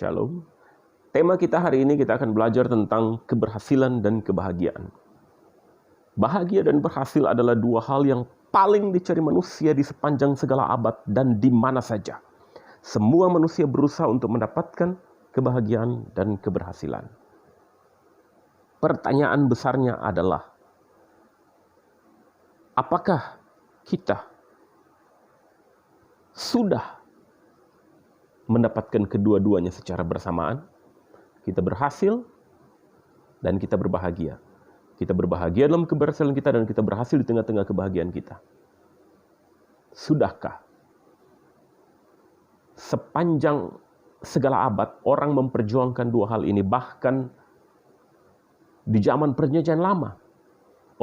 Shalom. Tema kita hari ini kita akan belajar tentang keberhasilan dan kebahagiaan. Bahagia dan berhasil adalah dua hal yang paling dicari manusia di sepanjang segala abad dan di mana saja. Semua manusia berusaha untuk mendapatkan kebahagiaan dan keberhasilan. Pertanyaan besarnya adalah, apakah kita sudah mendapatkan kedua-duanya secara bersamaan? Kita berhasil dan kita berbahagia. Kita berbahagia dalam keberhasilan kita dan kita berhasil di tengah-tengah kebahagiaan kita. Sudahkah? Sepanjang segala abad orang memperjuangkan dua hal ini, bahkan di zaman perjanjian lama.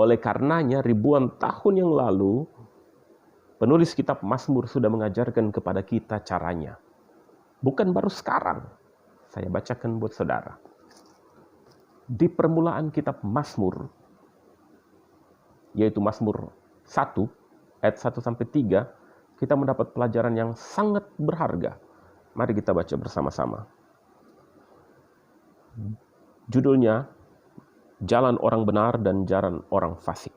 Oleh karenanya ribuan tahun yang lalu penulis kitab Mazmur sudah mengajarkan kepada kita caranya. Bukan baru sekarang. Saya bacakan buat saudara. Di permulaan kitab Mazmur, yaitu Mazmur 1, ayat 1-3, kita mendapat pelajaran yang sangat berharga. Mari kita baca bersama-sama. Judulnya, Jalan Orang Benar dan Jalan Orang Fasik.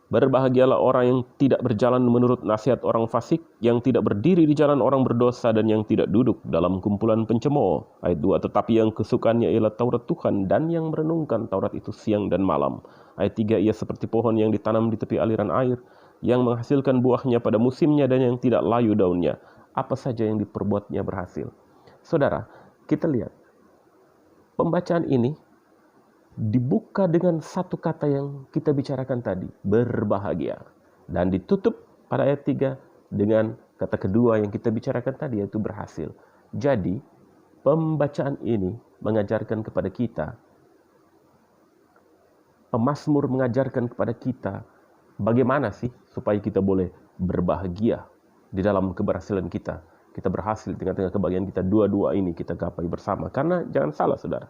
Berbahagialah orang yang tidak berjalan menurut nasihat orang fasik, yang tidak berdiri di jalan orang berdosa, dan yang tidak duduk dalam kumpulan pencemooh. Ayat 2, tetapi yang kesukaannya ialah Taurat Tuhan, dan yang merenungkan Taurat itu siang dan malam. Ayat 3, ia seperti pohon yang ditanam di tepi aliran air, yang menghasilkan buahnya pada musimnya dan yang tidak layu daunnya. Apa saja yang diperbuatnya berhasil. Saudara, kita lihat. Pembacaan ini dibuka dengan satu kata yang kita bicarakan tadi, berbahagia. Dan ditutup pada ayat 3 dengan kata kedua yang kita bicarakan tadi, yaitu berhasil. Jadi, pembacaan ini mengajarkan kepada kita, pemazmur mengajarkan kepada kita, bagaimana sih supaya kita boleh berbahagia di dalam keberhasilan kita. Kita berhasil di tengah-tengah kebahagiaan kita, dua-dua ini kita gapai bersama. Karena jangan salah saudara,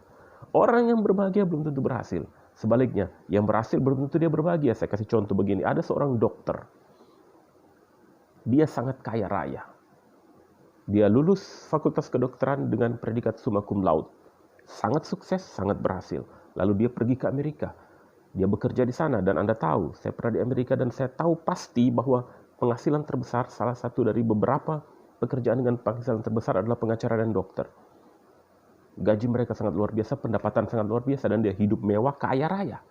orang yang berbahagia belum tentu berhasil. Sebaliknya, yang berhasil belum tentu dia berbahagia. Saya kasih contoh begini. Ada seorang dokter. Dia sangat kaya raya. Dia lulus fakultas kedokteran dengan predikat summa cum laude. Sangat sukses, sangat berhasil. Lalu dia pergi ke Amerika. Dia bekerja di sana. Dan Anda tahu, saya pernah di Amerika dan saya tahu pasti bahwa penghasilan terbesar, salah satu dari beberapa pekerjaan dengan penghasilan terbesar adalah pengacara dan dokter. Gaji mereka sangat luar biasa, pendapatan sangat luar biasa, dan dia hidup mewah, kaya raya.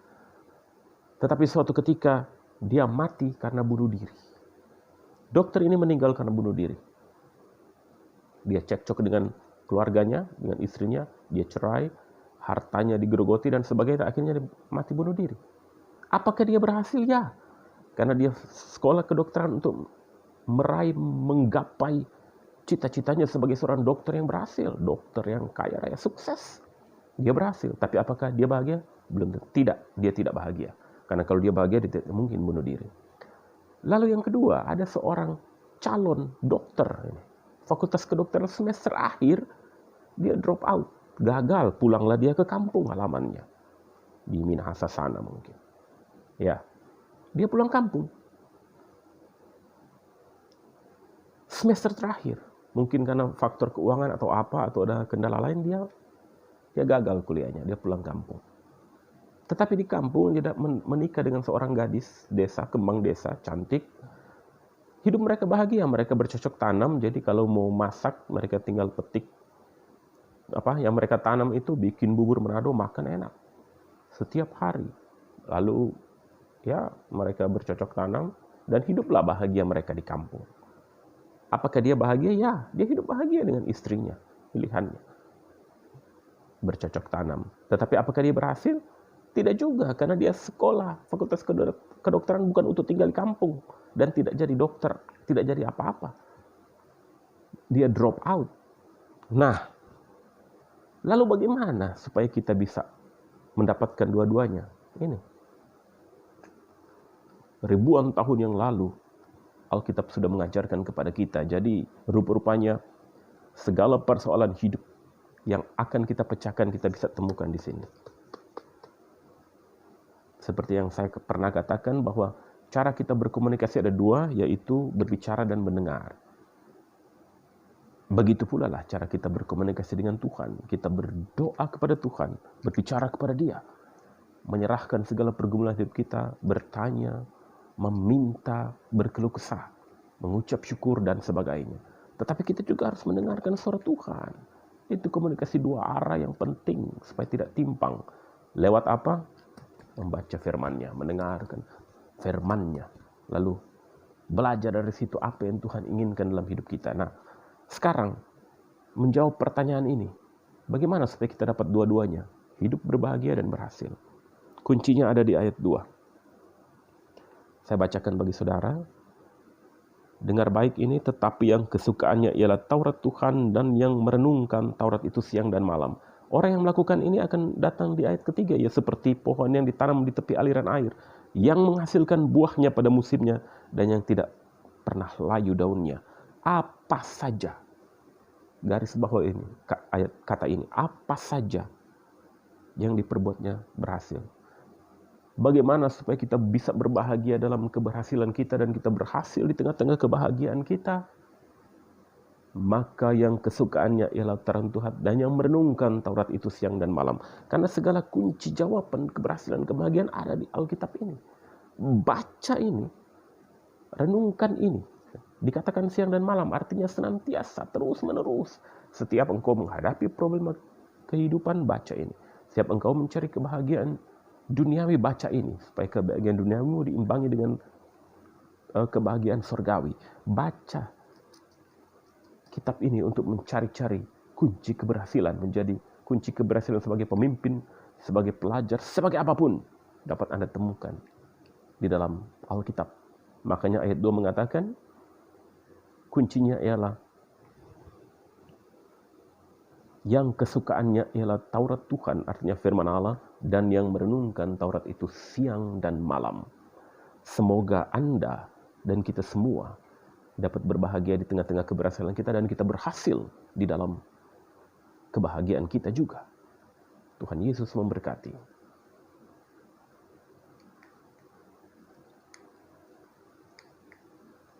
Tetapi suatu ketika, dia mati karena bunuh diri. Dokter ini meninggal karena bunuh diri. Dia cekcok dengan keluarganya, dengan istrinya, dia cerai, hartanya digerogoti, dan sebagainya, akhirnya dia mati bunuh diri. Apakah dia berhasil? Ya. Karena dia sekolah kedokteran untuk menggapai cita-citanya sebagai seorang dokter yang berhasil, dokter yang kaya raya, sukses. Dia berhasil, tapi apakah dia bahagia? Belum tentu. Tidak, dia tidak bahagia. Karena kalau dia bahagia, dia tidak mungkin bunuh diri. Lalu yang kedua, ada seorang calon dokter. Fakultas kedokteran semester akhir, dia drop out. Gagal, pulanglah dia ke kampung halamannya. Di Minahasa sana mungkin. Ya, dia pulang kampung. Semester terakhir. Mungkin karena faktor keuangan atau apa, atau ada kendala lain, dia gagal kuliahnya, dia pulang kampung. Tetapi di kampung dia menikah dengan seorang gadis desa, kembang desa, cantik. Hidup mereka bahagia, mereka bercocok tanam, jadi kalau mau masak, mereka tinggal petik apa yang mereka tanam itu, bikin bubur Manado, makan enak. Setiap hari. Lalu ya mereka bercocok tanam, dan hiduplah bahagia mereka di kampung. Apakah dia bahagia? Ya, dia hidup bahagia dengan istrinya, pilihannya. Bercocok tanam. Tetapi apakah dia berhasil? Tidak juga, karena dia sekolah fakultas kedokteran bukan untuk tinggal di kampung. Dan tidak jadi dokter, tidak jadi apa-apa. Dia drop out. Nah, lalu bagaimana supaya kita bisa mendapatkan dua-duanya? Ini. Ribuan tahun yang lalu, Alkitab sudah mengajarkan kepada kita. Jadi rupa-rupanya segala persoalan hidup yang akan kita pecahkan, kita bisa temukan di sini. Seperti yang saya pernah katakan bahwa cara kita berkomunikasi ada dua, yaitu berbicara dan mendengar. Begitu pula lah cara kita berkomunikasi dengan Tuhan. Kita berdoa kepada Tuhan, berbicara kepada Dia, menyerahkan segala pergumulan hidup kita, bertanya, meminta, berkeluh kesah, mengucap syukur dan sebagainya. Tetapi kita juga harus mendengarkan suara Tuhan. Itu komunikasi dua arah yang penting supaya tidak timpang. Lewat apa? Membaca firman-Nya, mendengarkan firman-Nya, lalu belajar dari situ apa yang Tuhan inginkan dalam hidup kita. Nah, sekarang menjawab pertanyaan ini, bagaimana supaya kita dapat dua-duanya? Hidup berbahagia dan berhasil. Kuncinya ada di ayat 2. Saya bacakan bagi saudara. Dengar baik ini, tetapi yang kesukaannya ialah Taurat Tuhan dan yang merenungkan Taurat itu siang dan malam. Orang yang melakukan ini akan datang di ayat ketiga, ya seperti pohon yang ditanam di tepi aliran air, yang menghasilkan buahnya pada musimnya dan yang tidak pernah layu daunnya. Apa saja, garis bawah ini, ayat kata ini, apa saja yang diperbuatnya berhasil. Bagaimana supaya kita bisa berbahagia dalam keberhasilan kita dan kita berhasil di tengah-tengah kebahagiaan kita? Maka yang kesukaannya ialah Taurat Tuhan dan yang merenungkan Taurat itu siang dan malam. Karena segala kunci jawaban keberhasilan kebahagiaan ada di Alkitab ini. Baca ini, renungkan ini. Dikatakan siang dan malam, artinya senantiasa, terus menerus. Setiap engkau menghadapi problema kehidupan, baca ini. Setiap engkau mencari kebahagiaan duniawi, baca ini. Supaya kebahagiaan duniawimu diimbangi dengan kebahagiaan surgawi. Baca kitab ini untuk mencari-cari kunci keberhasilan, menjadi kunci keberhasilan sebagai pemimpin, sebagai pelajar, sebagai apapun dapat Anda temukan di dalam Alkitab. Makanya ayat 2 mengatakan, kuncinya ialah yang kesukaannya ialah Taurat Tuhan, artinya firman Allah, dan yang merenungkan Taurat itu siang dan malam. Semoga Anda dan kita semua dapat berbahagia di tengah-tengah keberhasilan kita dan kita berhasil di dalam kebahagiaan kita juga. Tuhan Yesus memberkati.